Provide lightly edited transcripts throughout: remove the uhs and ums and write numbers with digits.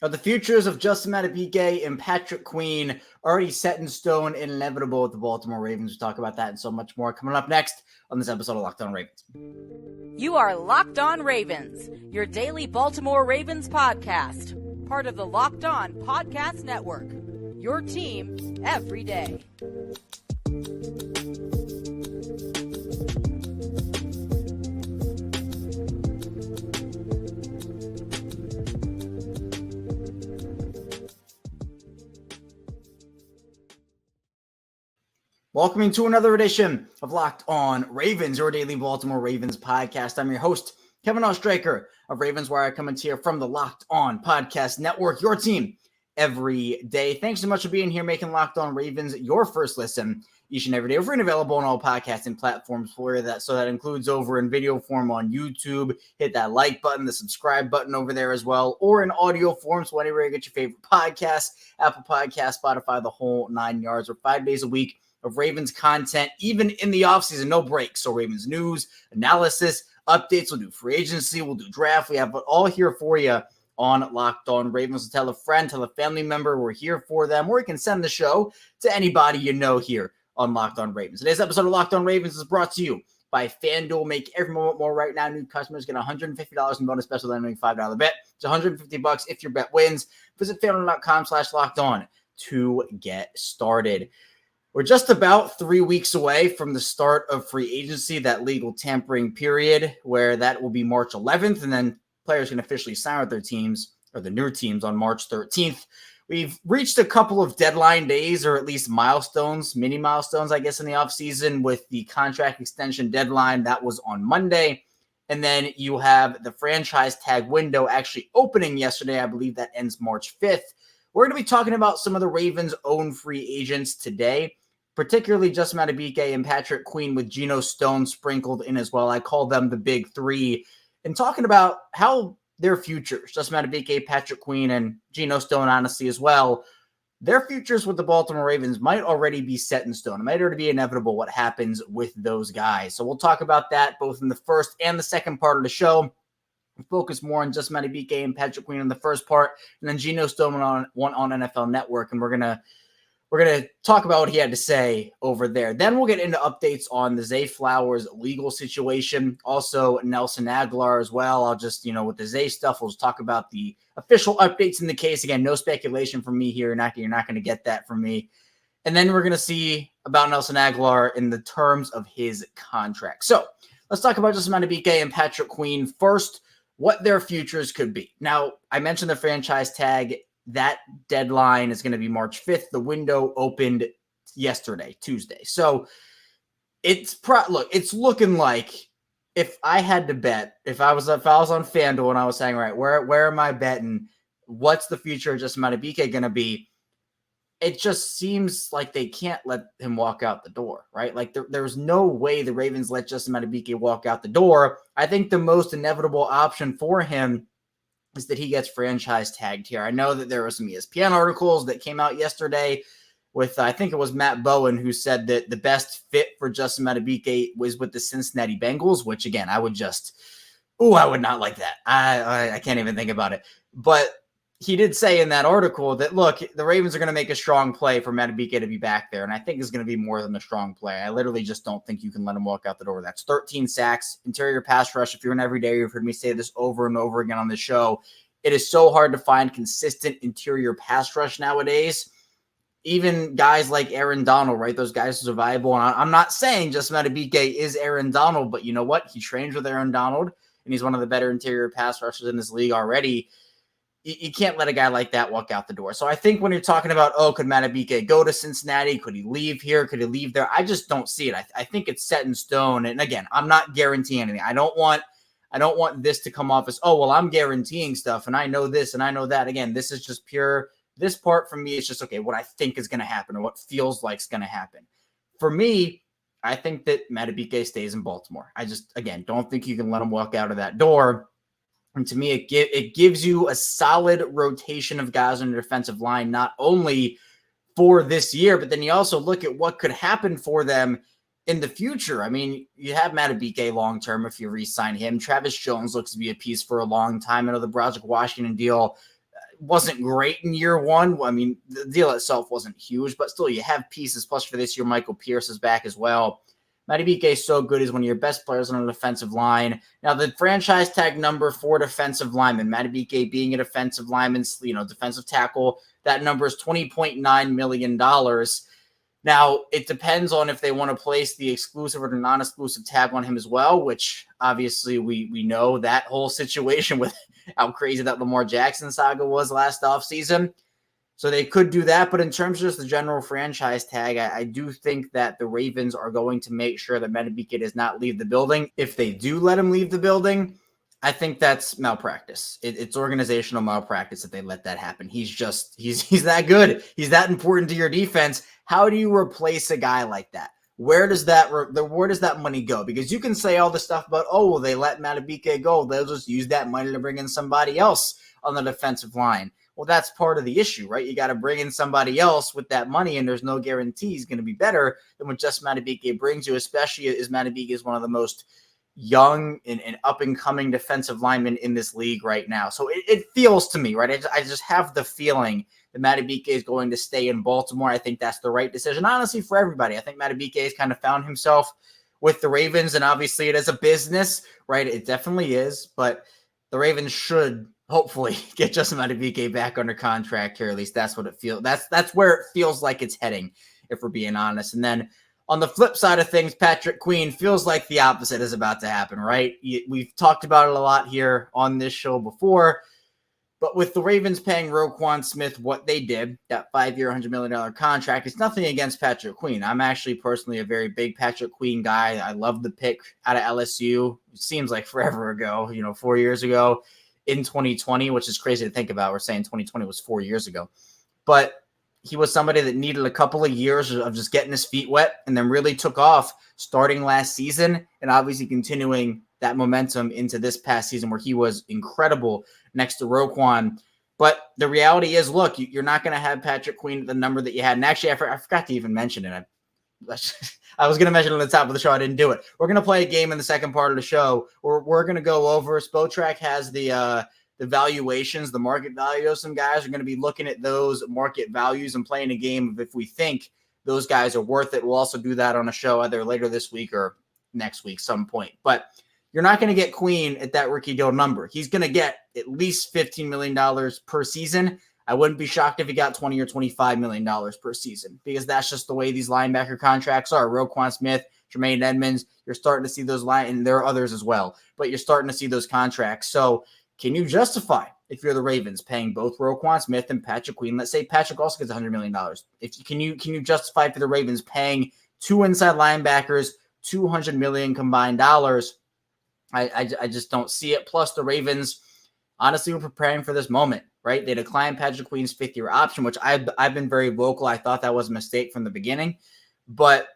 Are the futures of Justin Madubuike and Patrick Queen already set in stone and inevitable with the Baltimore Ravens? We'll talk about that and so much more coming up next on this episode of Locked On Ravens. You are Locked On Ravens, your daily Baltimore Ravens podcast. Part of the Locked On Podcast Network, your team every day. Welcome to another edition of Locked On Ravens, your daily Baltimore Ravens podcast. I'm your host, Kevin Ostraker of Ravens Wire, coming to you from the Locked On Podcast Network, your team every day. Thanks so much for being here, making Locked On Ravens your first listen each and every day. We're free and available on all podcasting platforms for you. So that includes over in video form on YouTube. Hit that like button, the subscribe button over there as well, or in audio form. So anywhere you get your favorite podcasts, Apple Podcasts, Spotify, the whole 9 yards, or 5 days a week of Ravens content, even in the offseason, no breaks. So Ravens news, analysis, updates. We'll do free agency. We'll do draft. We have it all here for you on Locked On Ravens. So tell a friend, tell a family member we're here for them, or you can send the show to anybody you know here on Locked On Ravens. Today's episode of Locked On Ravens is brought to you by FanDuel. Make every moment more right now. New customers get $150 in bonus special lending $5 bet. It's $150 if your bet wins. Visit FanDuel.com/LockedOn to get started. We're just about 3 weeks away from the start of free agency, that legal tampering period, where that will be March 11th, and then players can officially sign with their teams or the new teams on March 13th. We've reached a couple of deadline days, or at least milestones, mini milestones, I guess, in the offseason with the contract extension deadline. That was on Monday. And then you have the franchise tag window actually opening yesterday. I believe that ends March 5th. We're going to be talking about some of the Ravens' own free agents today, particularly Justin Madubuike and Patrick Queen, with Geno Stone sprinkled in as well. I call them the big three, and talking about how their futures, Justin Madubuike, Patrick Queen, and Geno Stone, honestly, as well, their futures with the Baltimore Ravens might already be set in stone. It might already be inevitable what happens with those guys. So we'll talk about that both in the first and the second part of the show. We'll focus more on Justin Madubuike and Patrick Queen in the first part, and then Geno Stone on NFL Network, and we're going to talk about what he had to say over there. Then we'll get into updates on the Zay Flowers legal situation. Also, Nelson Agholor as well. I'll just, with the Zay stuff, we'll just talk about the official updates in the case. Again, no speculation from me here. You're not going to get that from me. And then we're going to see about Nelson Agholor in the terms of his contract. So let's talk about Justin Madubuike and Patrick Queen first, what their futures could be. Now, I mentioned the franchise tag. That deadline is going to be March 5th. The window opened yesterday, Tuesday. So it's looking like, if I had to bet, if I was on FanDuel and I was saying, right, where am I betting? What's the future of Justin Madubuike going to be? It just seems like they can't let him walk out the door, right? Like there's no way the Ravens let Justin Madubuike walk out the door. I think the most inevitable option for him is that he gets franchise tagged here. I know that there were some ESPN articles that came out yesterday with, I think it was Matt Bowen, who said that the best fit for Justin Madubuike was with the Cincinnati Bengals, which again, I would not like that. I can't even think about it. But he did say in that article that, look, the Ravens are going to make a strong play for Madubuike to be back there. And I think it's going to be more than a strong play. I literally just don't think you can let him walk out the door. That's 13 sacks, interior pass rush. If you're an everyday, you've heard me say this over and over again on the show. It is so hard to find consistent interior pass rush nowadays. Even guys like Aaron Donald, right? Those guys are survivable. And I'm not saying Justin Madubuike is Aaron Donald, but you know what? He trains with Aaron Donald, and he's one of the better interior pass rushers in this league already. You can't let a guy like that walk out the door. So I think when you're talking about, could Madubuike go to Cincinnati? Could he leave here? Could he leave there? I just don't see it. I think it's set in stone. And again, I'm not guaranteeing anything. I don't want this to come off as, I'm guaranteeing stuff and I know this and I know that. Again, this is just pure. This part for me is just, okay, what I think is going to happen or what feels like is going to happen. For me, I think that Madubuike stays in Baltimore. I just, again, don't think you can let him walk out of that door. And to me, it gives you a solid rotation of guys on the defensive line, not only for this year, but then you also look at what could happen for them in the future. I mean, you have Madubuike long-term if you re-sign him. Travis Jones looks to be a piece for a long time. I know the Broderick Washington deal wasn't great in year one. I mean, the deal itself wasn't huge, but still you have pieces. Plus for this year, Michael Pierce is back as well. Madubuike is so good. He's one of your best players on the defensive line. Now, the franchise tag number for defensive lineman, Madubuike being a defensive lineman, defensive tackle, that number is $20.9 million. Now, it depends on if they want to place the exclusive or the non-exclusive tag on him as well, which obviously we know that whole situation with how crazy that Lamar Jackson saga was last offseason. So they could do that, but in terms of just the general franchise tag, I do think that the Ravens are going to make sure that Madubuike does not leave the building. If they do let him leave the building, I think that's malpractice. It's organizational malpractice if they let that happen. He's that good. He's that important to your defense. How do you replace a guy like that? Where does that money go? Because you can say all the stuff about, oh, well, they let Madubuike go. They'll just use that money to bring in somebody else on the defensive line. Well, that's part of the issue, right? You got to bring in somebody else with that money, and there's no guarantee he's going to be better than what just Madubuike brings you, especially as Madubuike is one of the most young and up-and-coming defensive linemen in this league right now. So it feels to me, right? I just have the feeling that Madubuike is going to stay in Baltimore. I think that's the right decision, honestly, for everybody. I think Madubuike has kind of found himself with the Ravens, and obviously it is a business, right? It definitely is, but the Ravens should hopefully get Justin Madubuike back under contract here. At least that's what it feels. That's where it feels like it's heading, if we're being honest. And then on the flip side of things, Patrick Queen feels like the opposite is about to happen, right? We've talked about it a lot here on this show before, but with the Ravens paying Roquan Smith what they did, that 5-year, $100 million contract, it's nothing against Patrick Queen. I'm actually personally a very big Patrick Queen guy. I love the pick out of LSU. It seems like forever ago, 4 years ago. In 2020, which is crazy to think about. We're saying 2020 was 4 years ago. But he was somebody that needed a couple of years of just getting his feet wet and then really took off starting last season and obviously continuing that momentum into this past season where he was incredible next to Roquan. But the reality is, look, you're not going to have Patrick Queen at the number that you had. And actually, I forgot to even mention it. I was going to mention it on the top of the show. I didn't do it. We're going to play a game in the second part of the show. We're going to go over. Spotrac has the valuations, the market value of some guys. We're going to be looking at those market values and playing a game of if we think those guys are worth it. We'll also do that on a show either later this week or next week, some point. But you're not going to get Queen at that rookie deal number. He's going to get at least $15 million per season. I wouldn't be shocked if he got $20 or $25 million per season because that's just the way these linebacker contracts are. Roquan Smith, Jermaine Edmonds, you're starting to see those and there are others as well, but you're starting to see those contracts. So can you justify, if you're the Ravens, paying both Roquan Smith and Patrick Queen? Let's say Patrick also gets $100 million. Can you justify for the Ravens paying two inside linebackers, $200 million combined dollars? I just don't see it. Plus the Ravens, honestly, were preparing for this moment. Right? They declined Patrick Queen's fifth-year option, which I've been very vocal. I thought that was a mistake from the beginning. But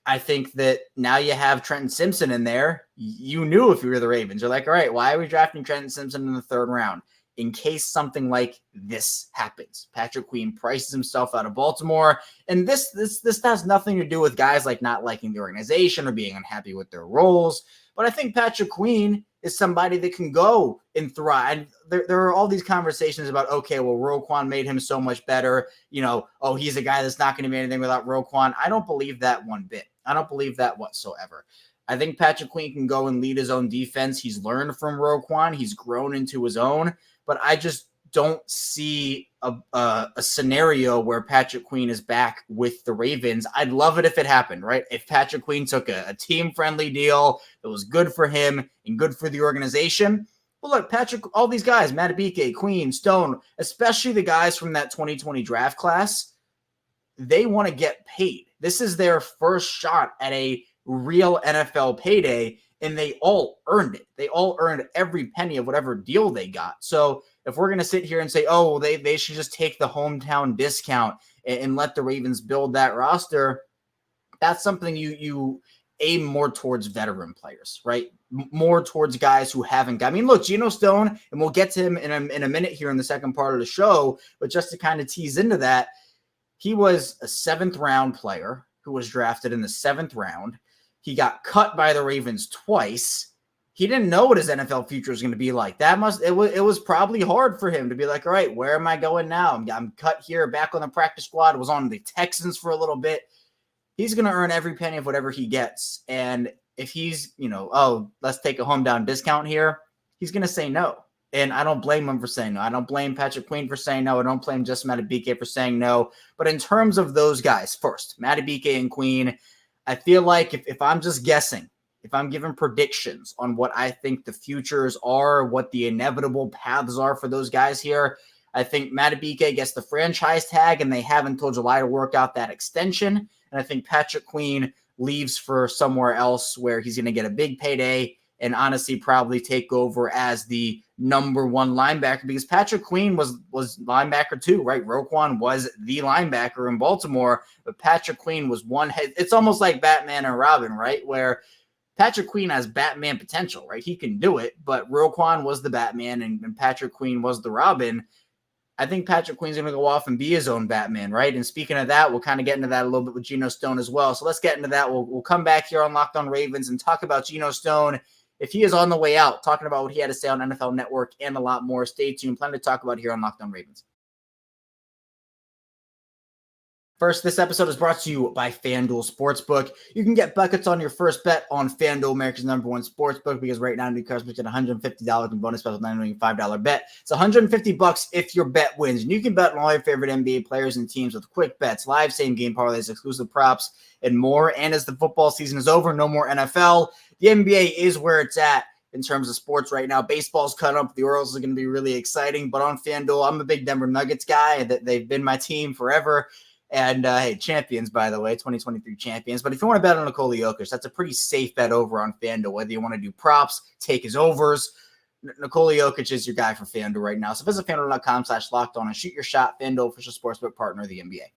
I think that now you have Trenton Simpson in there. You knew if you were the Ravens. You're like, all right, why are we drafting Trenton Simpson in the third round? In case something like this happens. Patrick Queen prices himself out of Baltimore. And this has nothing to do with guys like not liking the organization or being unhappy with their roles. But I think Patrick Queen is somebody that can go and thrive. There are all these conversations about, okay, well, Roquan made him so much better. He's a guy that's not going to be anything without Roquan. I don't believe that one bit. I don't believe that whatsoever. I think Patrick Queen can go and lead his own defense. He's learned from Roquan. He's grown into his own. But I just don't see a scenario where Patrick Queen is back with the Ravens. I'd love it if it happened, right? If Patrick Queen took a team-friendly deal that was good for him and good for the organization. Well, look, Patrick, all these guys, Madubuike, Queen, Stone, especially the guys from that 2020 draft class, they want to get paid. This is their first shot at a real NFL payday, and they all earned it. They all earned every penny of whatever deal they got. So if we're going to sit here and say, oh, they should just take the hometown discount and let the Ravens build that roster, that's something you aim more towards veteran players, right? More towards guys who haven't got. I mean, look, Geno Stone, and we'll get to him in a minute here in the second part of the show, but just to kind of tease into that, he was a 7th-round player who was drafted in the 7th round. He got cut by the Ravens twice. he didn't know what his NFL future was going to be like. It was probably hard for him to be like, all right, where am I going now? I'm cut here, back on the practice squad, was on the Texans for a little bit. He's going to earn every penny of whatever he gets. And if he's, let's take a hometown discount here, he's going to say no. And I don't blame him for saying no. I don't blame Patrick Queen for saying no. I don't blame Justin Madubuike for saying no. But in terms of those guys, first, Madubuike and Queen, I feel like if I'm just guessing, if I'm giving predictions on what I think the futures are, what the inevitable paths are for those guys here, I think Madubuike gets the franchise tag and they have until July to work out that extension. And I think Patrick Queen leaves for somewhere else where he's going to get a big payday and honestly probably take over as the number one linebacker, because Patrick Queen was linebacker too, right? Roquan was the linebacker in Baltimore, but Patrick Queen was one head. It's almost like Batman and Robin, right? Where Patrick Queen has Batman potential, right? He can do it, but Roquan was the Batman and Patrick Queen was the Robin. I think Patrick Queen's going to go off and be his own Batman, right? And speaking of that, we'll kind of get into that a little bit with Geno Stone as well. So let's get into that. We'll come back here on Locked On Ravens and talk about Geno Stone. If he is on the way out, talking about what he had to say on NFL Network and a lot more. Stay tuned. Plenty to talk about here on Locked On Ravens. First, this episode is brought to you by FanDuel Sportsbook. You can get buckets on your first bet on FanDuel, America's #1 sportsbook, because right now new customers get $150 in bonus bet with a $5 bet. It's $150 if your bet wins. And you can bet on all your favorite NBA players and teams with quick bets, live same-game parlays, exclusive props, and more. And as the football season is over, no more NFL. The NBA is where it's at in terms of sports right now. Baseball's cut up. The Orioles are going to be really exciting. But on FanDuel, I'm a big Denver Nuggets guy. They've been my team forever. And, hey, champions, by the way, 2023 champions. But if you want to bet on Nikola Jokic, that's a pretty safe bet over on FanDuel. Whether you want to do props, take his overs, Nikola Jokic is your guy for FanDuel right now. So visit FanDuel.com/lockedon and shoot your shot. FanDuel, official sportsbook partner of the NBA.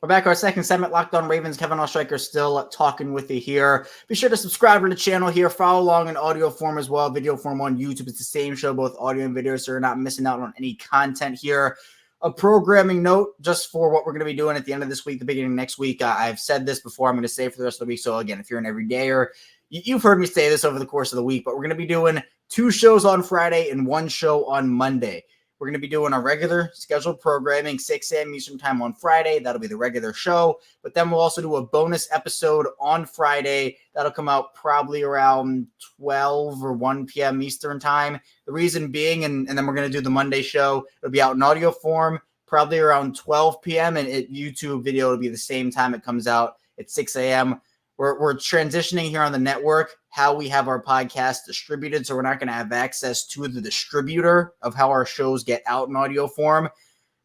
We're back our second segment, Locked On Ravens. Kevin Oestreicher still talking with you here. Be sure to subscribe to the channel here. Follow along in audio form as well. Video form on YouTube. It's the same show, both audio and video, so you're not missing out on any content here. A programming note just for what we're going to be doing at the end of this week, the beginning of next week. I've said this before. I'm going to say it for the rest of the week. So, again, if you're an everydayer, you've heard me say this over the course of the week, but we're going to be doing 2 shows on Friday and 1 show on Monday. We're going to be doing our regular scheduled programming, 6 a.m. Eastern time on Friday. That'll be the regular show. But then we'll also do a bonus episode on Friday. That'll come out probably around 12 or 1 p.m. Eastern time. The reason being, and then we're going to do the Monday show. It'll be out in audio form, probably around 12 p.m. And YouTube video will be the same time it comes out at 6 a.m. We're transitioning here on the network how we have our podcast distributed. So we're not going to have access to the distributor of how our shows get out in audio form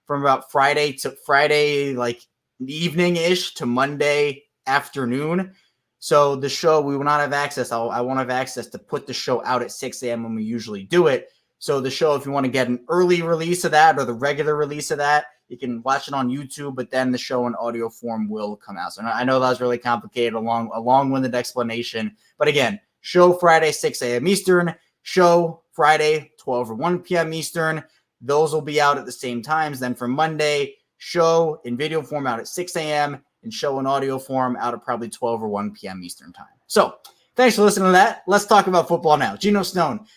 from about Friday, like evening-ish to Monday afternoon. So the show, we will not have access. I won't have access to put the show out at 6 a.m. when we usually do it. So the show, if you want to get an early release of that or the regular release of that, you can watch it on YouTube, but then the show in audio form will come out. So I know that was really complicated, a long-winded explanation. But again, show Friday, 6 a.m. Eastern, show Friday, 12 or 1 p.m. Eastern. Those will be out at the same times. Then for Monday, show in video form out at 6 a.m. and show in audio form out at probably 12 or 1 p.m. Eastern time. So thanks for listening to that. Let's talk about football now. Geno Stone.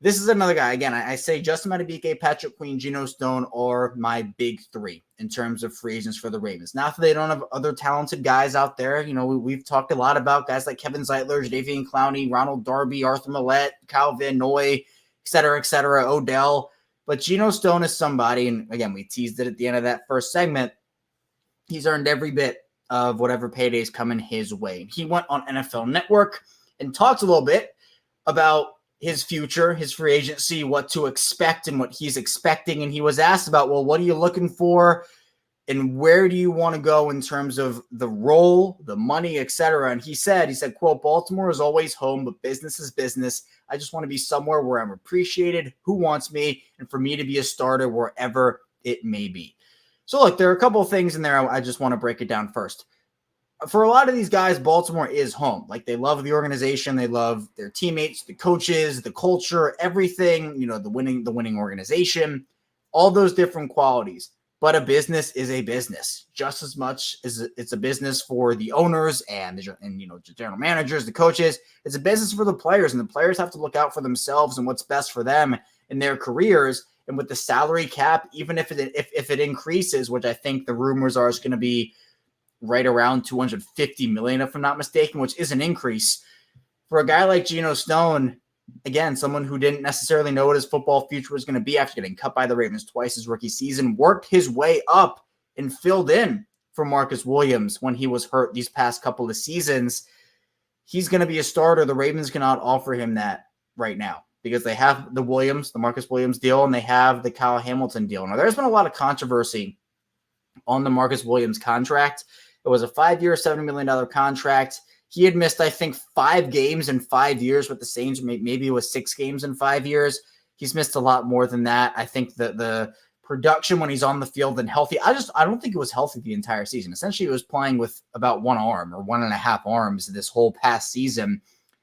This is another guy. Again, I say Justin Madubuike, Patrick Queen, Geno Stone are my big 3 in terms of free agents for the Ravens. Not that they don't have other talented guys out there. You know, we've talked a lot about guys like Kevin Zeitler, Jadeveon Clowney, Ronald Darby, Arthur Millette, Kyle Van Noy, et cetera, Odell. But Geno Stone is somebody, and again, we teased it at the end of that first segment. He's earned every bit of whatever payday is coming his way. He went on NFL Network and talked a little bit about his future, his free agency, what to expect and what he's expecting. And he was asked about, well, what are you looking for and where do you want to go in terms of the role, the money, et cetera? And he said, quote, Baltimore is always home, but business is business. I just want to be somewhere where I'm appreciated, who wants me, and for me to be a starter wherever it may be. So look, there are a couple of things in there. I just want to break it down first. For a lot of these guys, Baltimore is home. Like, they love the organization. They love their teammates, the coaches, the culture, everything, you know, the winning organization, all those different qualities. but a business is a business just as much as it's a business for the owners and the general managers, the coaches. It's a business for the players, and the players have to look out for themselves and what's best for them in their careers. And with the salary cap, even if it increases, which I think the rumors are is going to be right around $250 million, if I'm not mistaken, which is an increase for a guy like Geno Stone. Again, someone who didn't necessarily know what his football future was going to be after getting cut by the Ravens twice his rookie season, worked his way up and filled in for Marcus Williams when he was hurt these past couple of seasons. He's going to be a starter. The Ravens cannot offer him that right now because they have the Marcus Williams deal, and they have the Kyle Hamilton deal. Now, there's been a lot of controversy on the Marcus Williams contract. It was a 5-year, $70 million contract. He had missed, I think, 5 games in 5 years with the Saints. Maybe it was 6 games in 5 years. He's missed a lot more than that. I think that the production when he's on the field and healthy, I don't think it was healthy the entire season. Essentially, he was playing with about one arm or 1.5 arms this whole past season.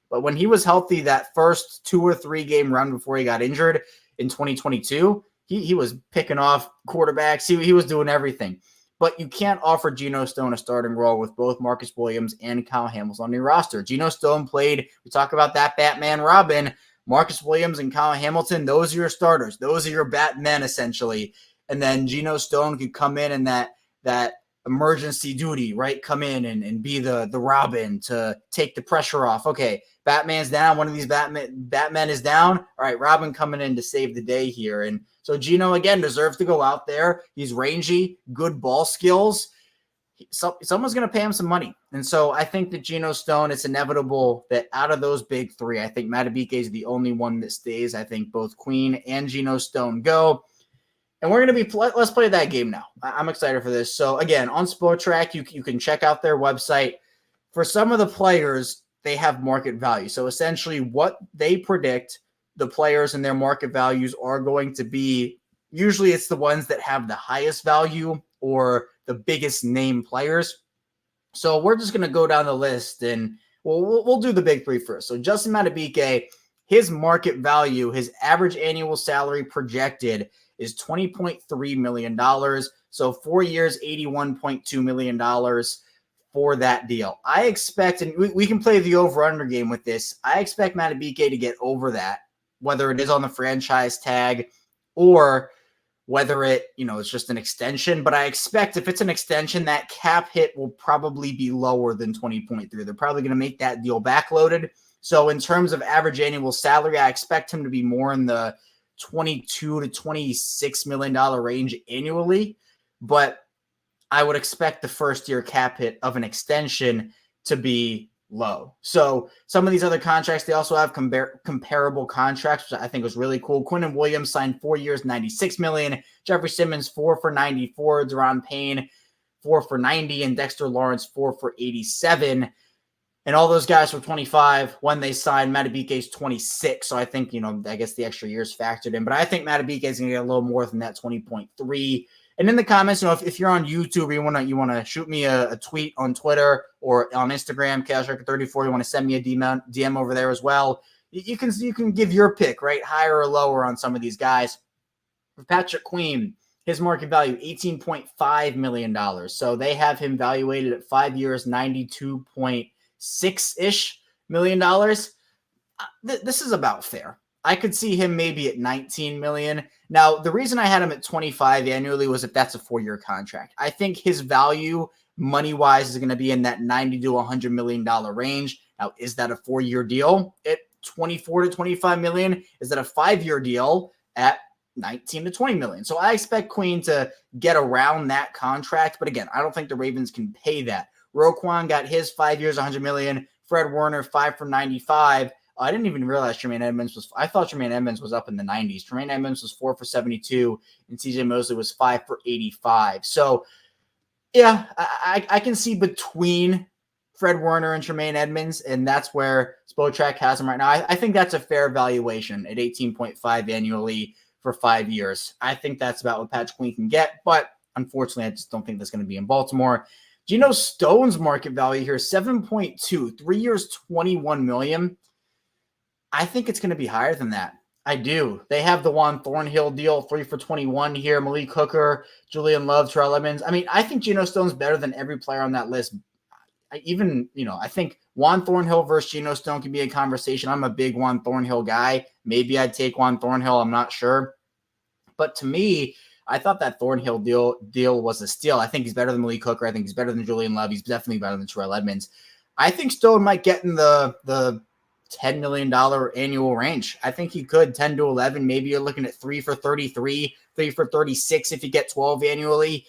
But when he was healthy, that first 2 or 3 game run before he got injured in 2022, he was picking off quarterbacks. He was doing everything. But you can't offer Geno Stone a starting role with both Marcus Williams and Kyle Hamilton on your roster. Geno Stone played, we talk about that Batman Robin, Marcus Williams and Kyle Hamilton, those are your starters. Those are your Batmen, essentially. And then Geno Stone could come in and that emergency duty, right? Come in and be the Robin to take the pressure off. Okay, Batman's down. One of these Batman is down. All right, Robin coming in to save the day here. And so Geno, again, deserves to go out there. He's rangy, good ball skills. Someone's going to pay him some money. And so I think that Geno Stone, it's inevitable that out of those big 3, I think Madubuike is the only one that stays. I think both Queen and Geno Stone go. And we're going to let's play that game now. I'm excited for this. So again, on Spotrac, you can check out their website. For some of the players, they have market value. So essentially what they predict the players and their market values are going to be. Usually it's the ones that have the highest value or the biggest name players. So we're just going to go down the list and we'll do the big 3 first. So Justin Madubuike, his market value, his average annual salary projected is $20.3 million. So 4 years, $81.2 million for that deal. I expect, and we can play the over-under game with this, I expect Madubuike to get over that, whether it is on the franchise tag or whether it's just an extension. But I expect if it's an extension, that cap hit will probably be lower than 20.3. They're probably going to make that deal backloaded. So in terms of average annual salary, I expect him to be more in the $22 to $26 million range annually. But I would expect the first year cap hit of an extension to be low. So some of these other contracts, they also have comparable contracts, which I think was really cool. Quinnen Williams signed 4 years, $96 million. Jeffrey Simmons, 4 for $94. Deron Payne, 4 for $90. And Dexter Lawrence, 4 for $87. And all those guys were 25 when they signed. Madubuike's 26. So I think, I guess the extra years factored in. But I think Madubuike is going to get a little more than that 20.3. And in the comments, if you're on YouTube or you want to shoot me a tweet on Twitter or on Instagram, CashRecord34, you want to send me a DM over there as well. You can give your pick, right? Higher or lower on some of these guys. For Patrick Queen, his market value, $18.5 million. So they have him valuated at 5 years, $92.6-ish million. This is about fair. I could see him maybe at $19 million. Now, the reason I had him at 25 annually was if that's a 4-year contract. I think his value money-wise is going to be in that $90 to $100 million range. Now, is that a 4-year deal at $24 to $25 million? Is that a 5-year deal at $19 to $20 million? So I expect Queen to get around that contract. But again, I don't think the Ravens can pay that. Roquan got his 5 years, $100 million. Fred Warner, 5 for $95. I didn't even realize Tremaine Edmonds I thought Tremaine Edmonds was up in the 90s. Tremaine Edmonds was 4 for 72, and CJ Mosley was 5 for 85. So, yeah, I can see between Fred Warner and Tremaine Edmonds, and that's where Spotrac has him right now. I think that's a fair valuation at 18.5 annually for 5 years. I think that's about what Patrick Queen can get, but unfortunately, I just don't think that's going to be in Baltimore. Geno Stone's market value here is 7.2, 3 years, $21 million. I think it's going to be higher than that. I do. They have the Juan Thornhill deal, 3 for 21 here. Malik Hooker, Julian Love, Terrell Edmonds. I mean, I think Geno Stone's better than every player on that list. I think Juan Thornhill versus Geno Stone can be a conversation. I'm a big Juan Thornhill guy. Maybe I'd take Juan Thornhill. I'm not sure. But to me, I thought that Thornhill deal was a steal. I think he's better than Malik Hooker. I think he's better than Julian Love. He's definitely better than Terrell Edmonds. I think Stone might get in the $10 million annual range. I think he could 10 to 11. Maybe you're looking at 3 for 33, 3 for 36 if you get 12 annually.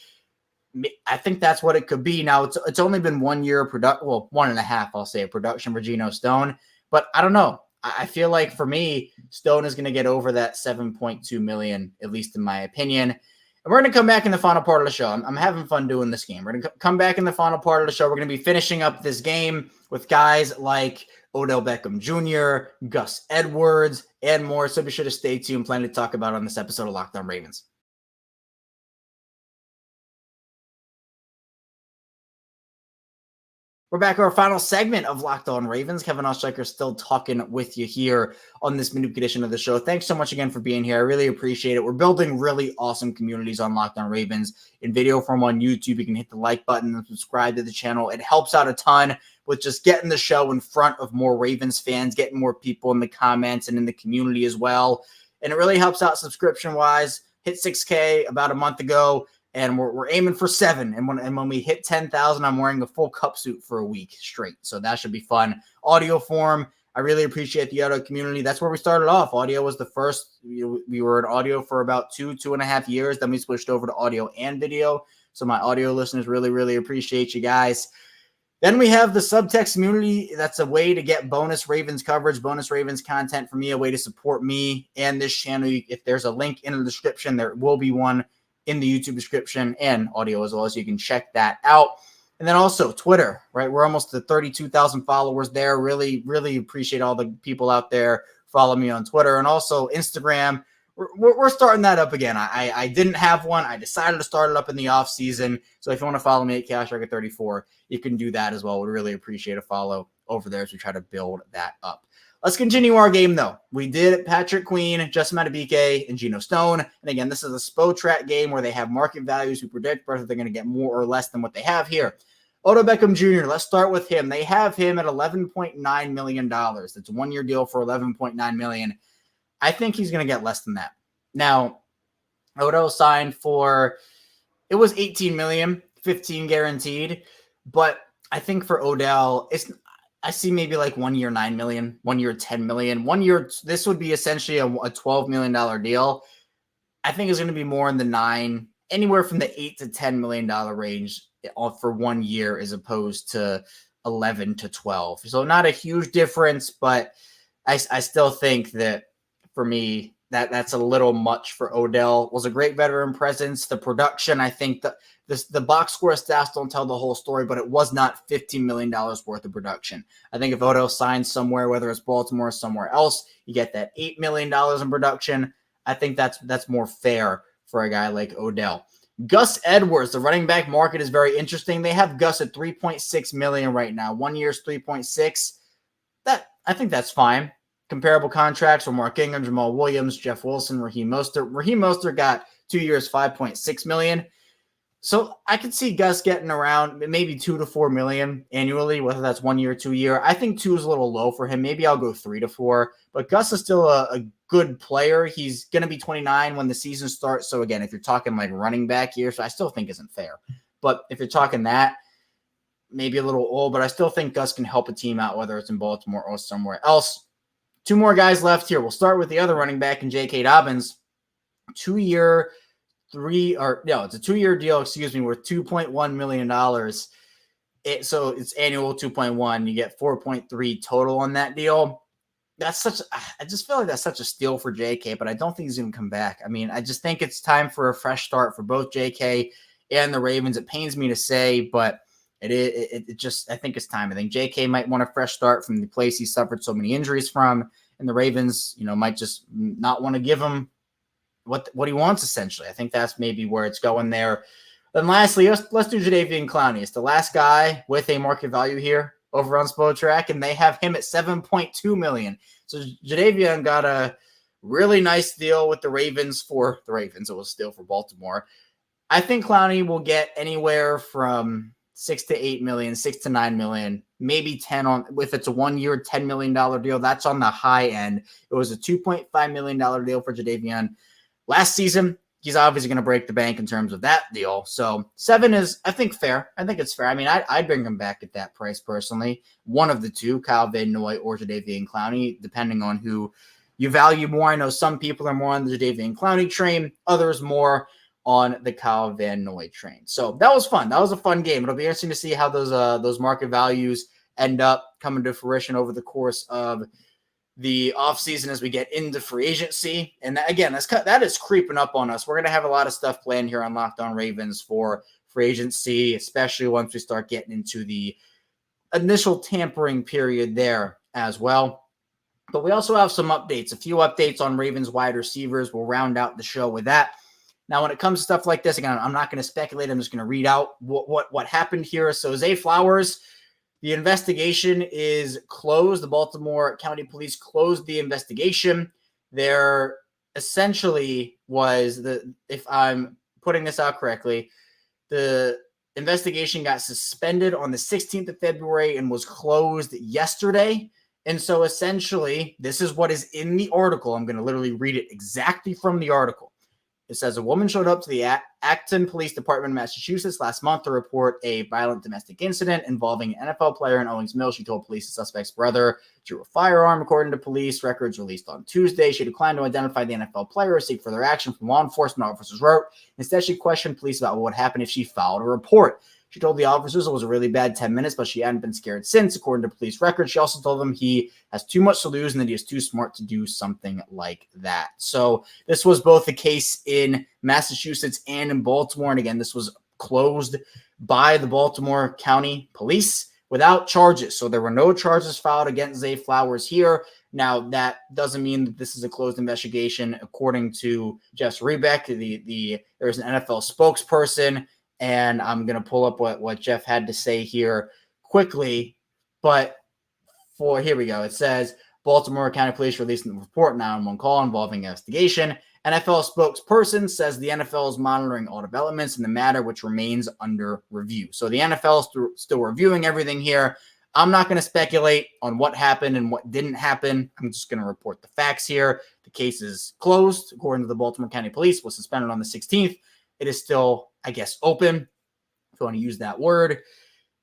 I think that's what it could be. Now, it's only been 1 year of production, well, 1.5, I'll say, production for Geno Stone. But I don't know. I feel like for me, Stone is going to get over that $7.2 million, at least in my opinion. And we're going to come back in the final part of the show. I'm having fun doing this game. We're going to come back in the final part of the show. We're going to be finishing up this game with guys like Odell Beckham Jr., Gus Edwards, and more. So be sure to stay tuned. Plenty to talk about on this episode of Locked On Ravens. We're back to our final segment of Locked On Ravens. Kevin Oestreicher still talking with you here on this Madubuike edition of the show. Thanks so much again for being here. I really appreciate it. We're building really awesome communities on Locked On Ravens. In video form on YouTube, you can hit the like button and subscribe to the channel. It helps out a ton with just getting the show in front of more Ravens fans, getting more people in the comments and in the community as well. And it really helps out subscription-wise. Hit 6K about a month ago. And we're aiming for 7. And when we hit 10,000, I'm wearing a full cup suit for a week straight. So that should be fun. Audio form, I really appreciate the audio community. That's where we started off. Audio was the first. We were in audio for about 2.5 years. Then we switched over to audio and video. So my audio listeners really, really appreciate you guys. Then we have the subtext community. That's a way to get bonus Ravens coverage, bonus Ravens content for me, a way to support me and this channel. If there's a link in the description, there will be one in the YouTube description and audio as well, so you can check that out. And then also Twitter, right? We're almost to 32,000 followers there. Really, really appreciate all the people out there. Follow me on Twitter and also Instagram. We're starting that up again. I didn't have one. I decided to start it up in the off season. So if you want to follow me at CashRacket34, you can do that as well. We'd really appreciate a follow over there as we try to build that up. Let's continue our game, though. We did Patrick Queen, Justin Madubuike, and Geno Stone. And again, this is a SPO-Track game where they have market values. We predict whether they're going to get more or less than what they have here. Odell Beckham Jr., let's start with him. They have him at $11.9 million. That's a one-year deal for $11.9 million. I think he's going to get less than that. Now, Odell signed for, it was $18 million, $15 guaranteed. But I think for Odell, I see maybe like 1 year, $9 million, 1 year, $10 million, 1 year. This would be essentially a $12 million deal. I think it's going to be more in the anywhere from the $8 to $10 million range for 1 year, as opposed to 11 to 12. So not a huge difference, but I still think that for me, that's a little much for Odell. Was a great veteran presence. The production, I think the box score stats don't tell the whole story, but it was not $15 million worth of production. I think if Odell signs somewhere, whether it's Baltimore or somewhere else, you get that $8 million in production. I think that's more fair for a guy like Odell. Gus Edwards, the running back market is very interesting. They have Gus at $3.6 million right now. 1 year's $3.6. I think that's fine. Comparable contracts for Mark Ingram, Jamal Williams, Jeff Wilson, Raheem Mostert. Raheem Mostert got 2 years, $5.6 million. So I could see Gus getting around maybe $2 to $4 million annually, whether that's 1 year, 2 year. I think 2 is a little low for him. Maybe I'll go 3 to 4. But Gus is still a good player. He's going to be 29 when the season starts. So again, if you're talking like running back years, I still think isn't fair. But if you're talking that, maybe a little old. But I still think Gus can help a team out, whether it's in Baltimore or somewhere else. 2 more guys left here. We'll start with the other running back in J.K. Dobbins. 2 year, it's a 2 year deal, worth $2.1 million. So it's annual 2.1. You get 4.3 total on that deal. I just feel like that's such a steal for JK, but I don't think he's going to come back. I mean, I just think it's time for a fresh start for both JK and the Ravens. It pains me to say, but I think it's time. I think JK might want a fresh start from the place he suffered so many injuries from, and the Ravens, might just not want to give him what he wants, essentially. I think that's maybe where it's going there. Then lastly, let's do Jadeveon Clowney. It's the last guy with a market value here over on SPO-Track, and they have him at $7.2 million. So Jadeveon got really nice deal with the Ravens for the Ravens. It was still for Baltimore. I think Clowney will get anywhere from 6 to 8 million, 6 to 9 million, maybe 10 on, if it's a 1 year, $10 million deal, that's on the high end. It was a $2.5 million deal for Jadeveon last season. He's obviously going to break the bank in terms of that deal. So 7 is, I think, fair. I think it's fair. I mean, I'd bring him back at that price personally. One of the two, Kyle Van Noy or Jadeveon Clowney, depending on who you value more. I know some people are more on the Jadeveon Clowney train, others more on the Kyle Van Noy train. So that was fun. That was a fun game. It'll be interesting to see how those market values end up coming to fruition over the course of the offseason as we get into free agency. And that, again, that is creeping up on us. We're going to have a lot of stuff planned here on Locked On Ravens for free agency, especially once we start getting into the initial tampering period there as well. But we also have some updates, a few updates on Ravens wide receivers. We'll round out the show with that. Now, when it comes to stuff like this, again, I'm not going to speculate. I'm just going to read out what happened here. So Zay Flowers, the investigation is closed. The Baltimore County Police closed the investigation. There essentially was, if I'm putting this out correctly, the investigation got suspended on the 16th of February and was closed yesterday. And so essentially, this is what is in the article. I'm going to literally read it exactly from the article. It says a woman showed up to the Acton Police Department in Massachusetts last month to report a violent domestic incident involving an NFL player in Owings Mills. She told police the suspect's brother drew a firearm. According to police records released on Tuesday, she declined to identify the NFL player or seek further action from law enforcement, officers wrote. Instead, she questioned police about what would happen if she filed a report. She told the officers it was a really bad 10 minutes, but she hadn't been scared since, according to police records. She also told them he has too much to lose and that he is too smart to do something like that. So this was both the case in Massachusetts and in Baltimore. And again, this was closed by the Baltimore County Police without charges. So there were no charges filed against Zay Flowers here. Now, that doesn't mean that this is a closed investigation. According to Jeff Rebeck, there's an NFL spokesperson, and I'm going to pull up what Jeff had to say here quickly. But here we go. It says, Baltimore County Police released a report, 911 call involving investigation. NFL spokesperson says the NFL is monitoring all developments in the matter, which remains under review. So the NFL is still reviewing everything here. I'm not going to speculate on what happened and what didn't happen. I'm just going to report the facts here. The case is closed. According to the Baltimore County Police, was suspended on the 16th. It is still, I guess, open, if you want to use that word,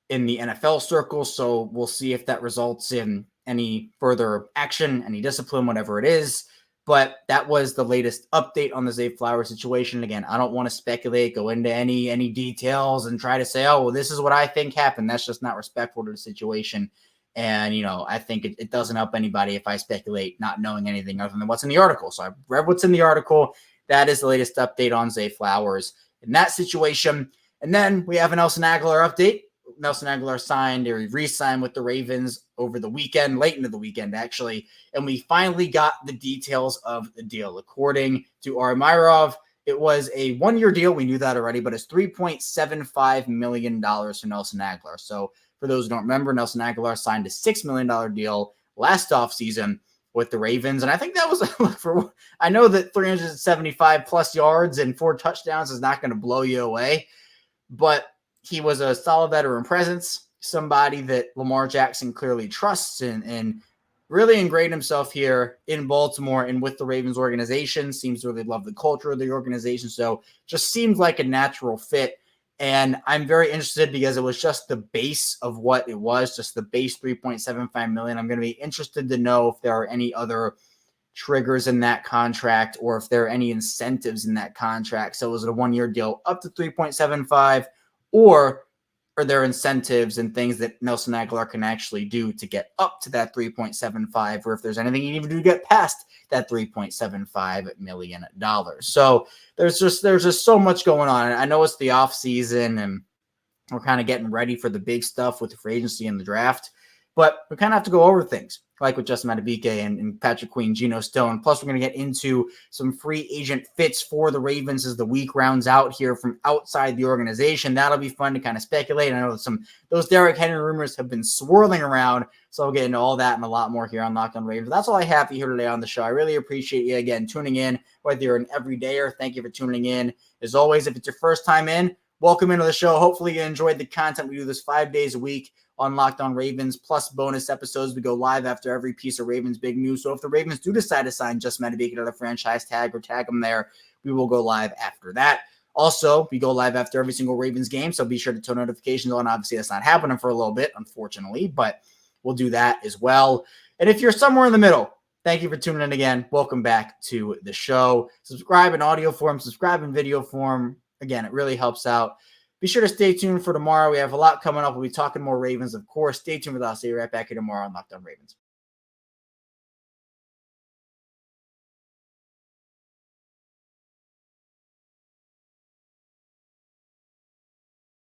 in the NFL circle. So we'll see if that results in any further action, any discipline, whatever it is. But that was the latest update on the Zay Flowers situation. Again, I don't want to speculate, go into any details and try to say, oh, well, this is what I think happened. That's just not respectful to the situation. And, I think it doesn't help anybody if I speculate not knowing anything other than what's in the article. So I read what's in the article. That is the latest update on Zay Flowers in that situation. And then we have a Nelson Agholor update. Nelson Agholor signed or re-signed with the Ravens over the weekend, late into the weekend, actually. And we finally got the details of the deal. According to Armada, it was a 1-year deal. We knew that already, but it's $3.75 million for Nelson Agholor. So for those who don't remember, Nelson Agholor signed a $6 million deal last offseason with the Ravens. And I think that was I know that 375 plus yards and 4 touchdowns is not going to blow you away, but he was a solid veteran presence, somebody that Lamar Jackson clearly trusts and really ingrained himself here in Baltimore and with the Ravens organization, seems to really love the culture of the organization. So just seems like a natural fit. And I'm very interested because it was just the base of what it was, just the base $3.75 million. I'm going to be interested to know if there are any other triggers in that contract or if there are any incentives in that contract. So was it a 1-year deal up to 3.75, or are there incentives and things that Nelson Agholor can actually do to get up to that 3.75, or if there's anything you need to do to get past that $3.75 million. So there's just so much going on. I know it's the off season and we're kind of getting ready for the big stuff with the free agency and the draft, but we kind of have to go over things. like with Justin Madubuike and Patrick Queen, Geno Stone. Plus, we're going to get into some free agent fits for the Ravens as the week rounds out here from outside the organization. That'll be fun to kind of speculate. I know those Derrick Henry rumors have been swirling around, so I'll get into all that and a lot more here on Locked On Ravens. That's all I have for you here today on the show. I really appreciate you, again, tuning in, whether you're an everydayer. Thank you for tuning in. As always, if it's your first time in, welcome into the show. Hopefully you enjoyed the content. We do this 5 days a week on Locked On Ravens, plus bonus episodes. We go live after every piece of Ravens big news. So if the Ravens do decide to sign Justin Madubuike to the franchise tag or tag him there, we will go live after that. Also, we go live after every single Ravens game, so be sure to turn notifications on. Obviously, that's not happening for a little bit, unfortunately, but we'll do that as well. And if you're somewhere in the middle, thank you for tuning in again. Welcome back to the show. Subscribe in audio form, subscribe in video form. Again, it really helps out. Be sure to stay tuned for tomorrow. We have a lot coming up. We'll be talking more Ravens, of course. Stay tuned with us. See you right back here tomorrow on Locked On Ravens.